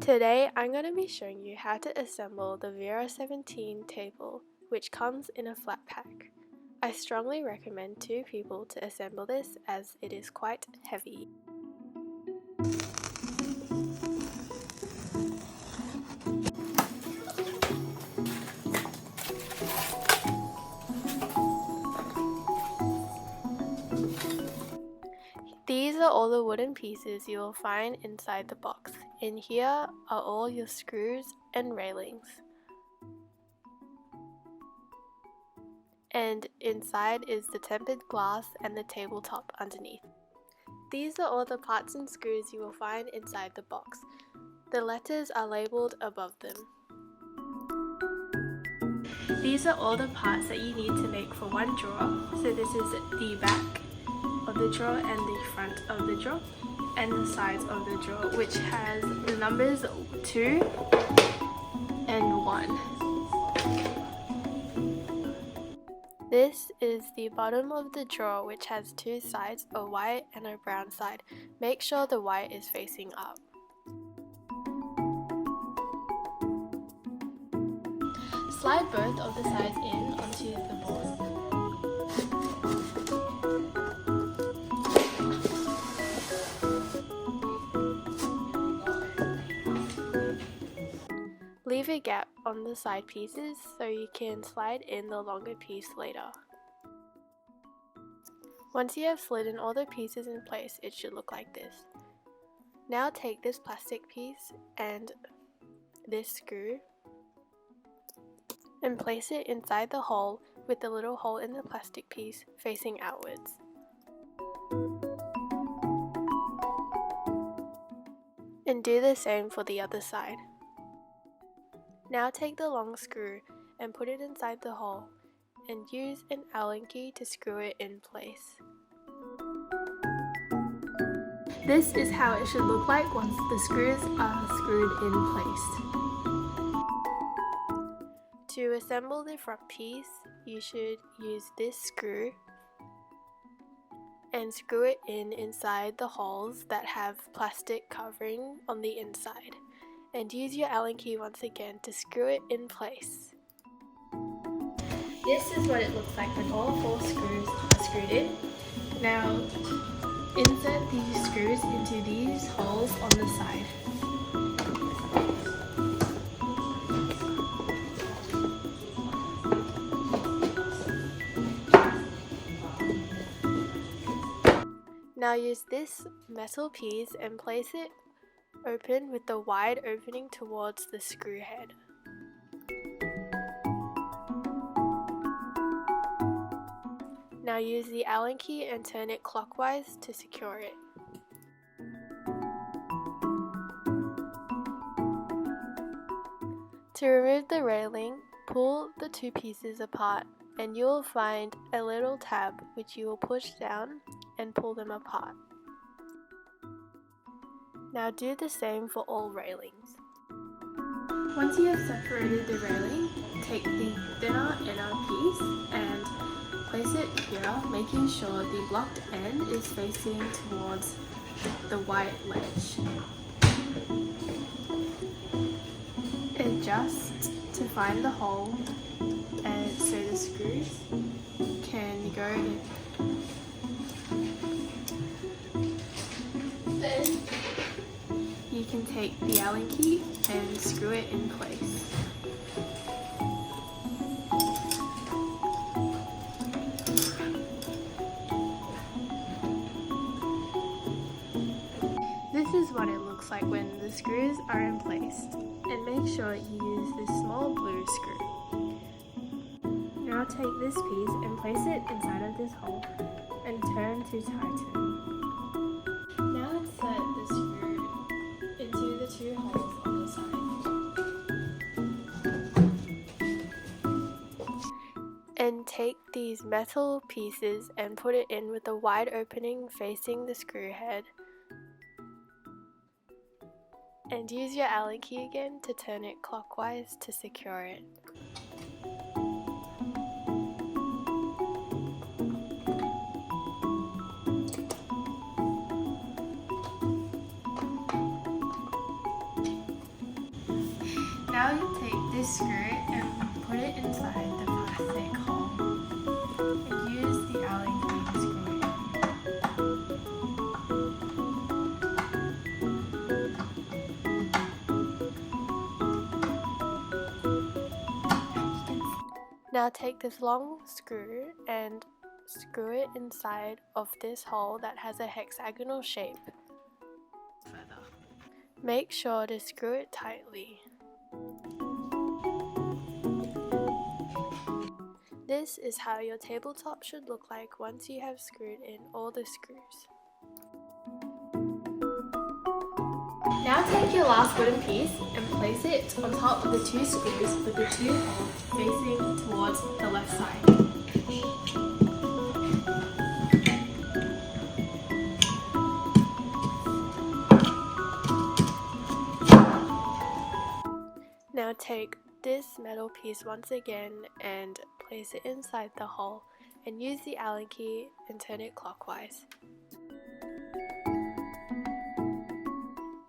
Today I'm going to be showing you how to assemble the Vera 17 table, which comes in a flat pack. I strongly recommend 2 people to assemble this as it is quite heavy. These are all the wooden pieces you will find inside the box. In here are all your screws and railings. And inside is the tempered glass and the tabletop underneath. These are all the parts and screws you will find inside the box. The letters are labelled above them. These are all the parts that you need to make for one drawer. So this is the back of the drawer and the front of the drawer and the sides of the drawer, which has the numbers 2 and 1. This is the bottom of the drawer, which has 2 sides, a white and a brown side. Make sure the white is facing up. Slide both of the sides in onto the board. Leave a gap on the side pieces so you can slide in the longer piece later. Once you have slid in all the pieces in place, it should look like this. Now take this plastic piece and this screw and place it inside the hole with the little hole in the plastic piece facing outwards. And do the same for the other side. Now take the long screw and put it inside the hole and use an Allen key to screw it in place. This is how it should look like once the screws are screwed in place. To assemble the front piece, you should use this screw and screw it in inside the holes that have plastic covering on the inside. And use your Allen key once again to screw it in place. This is what it looks like when all 4 screws are screwed in. Now insert these screws into these holes on the side. Now use this metal piece and place it open with the wide opening towards the screw head. Now use the Allen key and turn it clockwise to secure it. To remove the railing, pull the 2 pieces apart and you will find a little tab which you will push down and pull them apart. Now do the same for all railings. Once you have separated the railing, take the thinner inner piece and place it here, making sure the blocked end is facing towards the white ledge. Adjust to find the hole and so the screws can go in. Then you can take the Allen key and screw it in place. This is what it looks like when the screws are in place, and make sure you use this small blue screw. Now take this piece and place it inside of this hole and turn to tighten. Now insert the screw into the 2 holes on the side. And take these metal pieces and put it in with a wide opening facing the screw head. And use your Allen key again to turn it clockwise to secure it. Now you take this screw and put it inside the plastic hole and use the Allen key to screw it in. Now take this long screw and screw it inside of this hole that has a hexagonal shape. Further. Make sure to screw it tightly. This is how your tabletop should look like once you have screwed in all the screws. Now take your last wooden piece and place it on top of the two screws with the two holes facing towards the left side. Now take this metal piece once again and place it inside the hole and use the Allen key and turn it clockwise.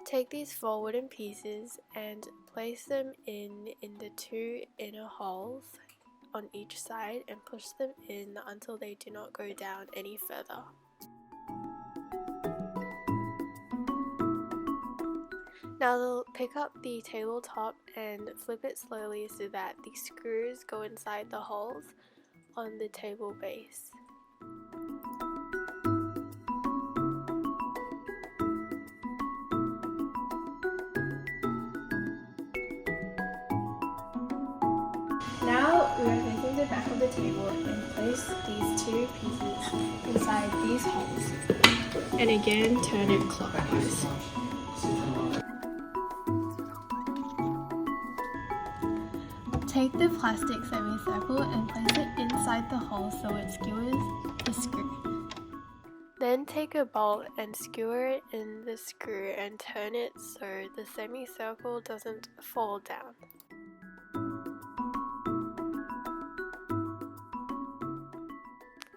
Take these 4 wooden pieces and place them in the 2 inner holes on each side and push them in until they do not go down any further. Now pick up the tabletop and flip it slowly so that the screws go inside the holes on the table base. Now we are facing the back of the table and place these 2 pieces inside these holes and again turn it clockwise. Take the plastic semicircle and place it inside the hole so it skewers the screw. Then take a bolt and skewer it in the screw and turn it so the semicircle doesn't fall down.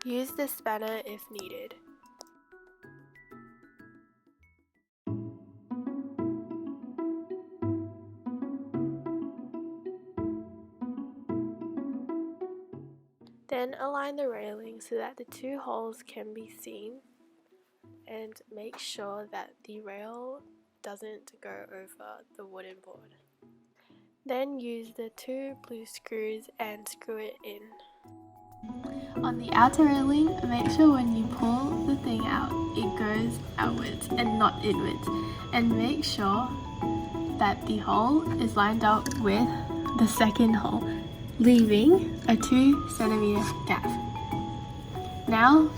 Use the spanner if needed. Then align the railing so that the 2 holes can be seen and make sure that the rail doesn't go over the wooden board. Then use the 2 blue screws and screw it in. On the outer railing, make sure when you pull the thing out, it goes outwards and not inwards. And make sure that the hole is lined up with the second hole, leaving a 2 centimeter gap. Now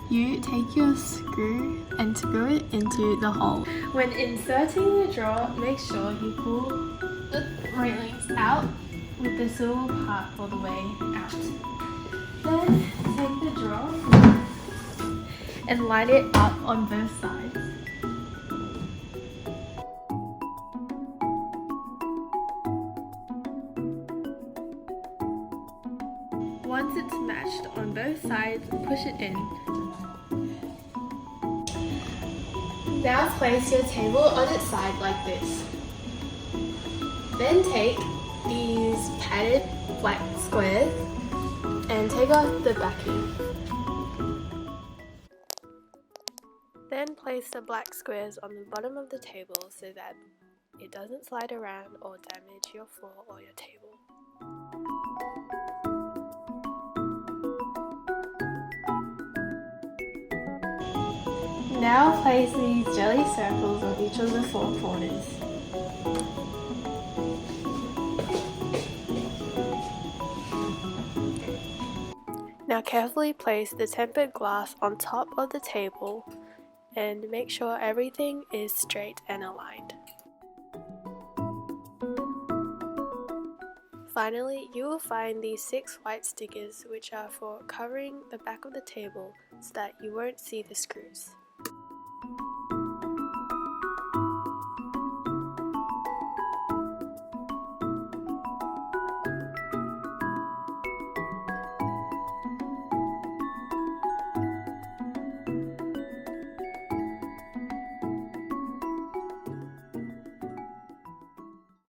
you take your screw and screw it into the hole. When inserting the drawer, make sure you pull the railings out with the silver part all the way out. Then take the drawer and line it up on both sides. Once it's matched on both sides, push it in. Now place your table on its side like this. Then take these padded black squares and take off the backing. Then place the black squares on the bottom of the table so that it doesn't slide around or damage your floor or your table. Now place these jelly circles on each of the 4 corners. Now carefully place the tempered glass on top of the table and make sure everything is straight and aligned. Finally, you will find these 6 white stickers which are for covering the back of the table so that you won't see the screws.